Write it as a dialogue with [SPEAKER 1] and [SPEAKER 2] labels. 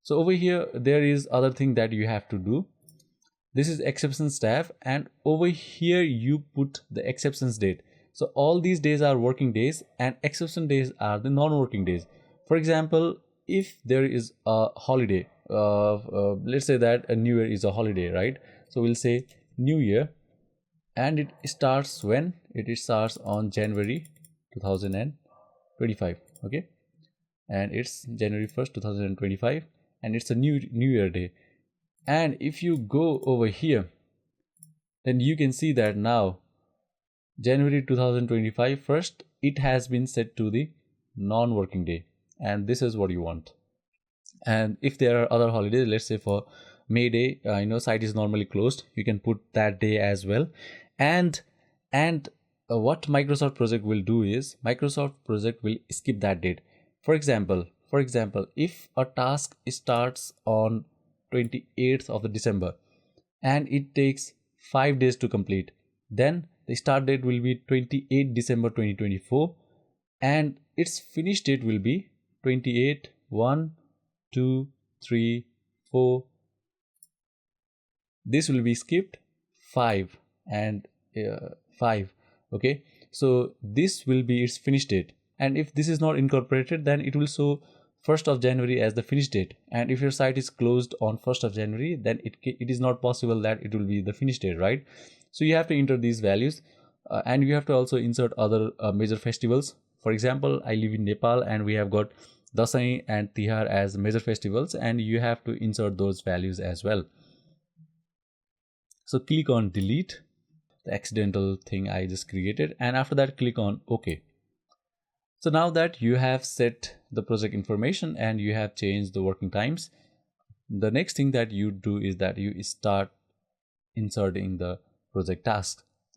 [SPEAKER 1] So over here there is other thing that you have to do. This is exceptions tab, and over here you put the exceptions date. So all these days are working days and exception days are the non-working days. For example, if there is a holiday, let's say that a new year is a holiday, right? So we'll say new year, and it starts when it starts on January 2025. Okay, and it's January 1st 2025, and it's a new year day. And if you go over here, then you can see that now January 2025 first, it has been set to the non-working day, and this is what you want. And if there are other holidays, let's say for May Day, site is normally closed, you can put that day as well. And what Microsoft project will do is Microsoft project will skip that date. For example, if a task starts on 28th of the December and it takes 5 days to complete, then the start date will be 28 December 2024 and its finish date will be 28 1 2 3 4. This will be skipped 5 and 5. Okay, so this will be its finish date, and if this is not incorporated, then it will show 1st of January as the finish date. And if your site is closed on 1st of January, then it is not possible that it will be the finish date, right? So you have to enter these values, and you have to also insert other major festivals. For example, I live in Nepal and we have got Dasai and Tihar as major festivals, and you have to insert those values as well. So click on delete the accidental thing I just created, and after that click on OK. So now that you have set the project information and you have changed the working times, the next thing that you do is that you start inserting the project tasks.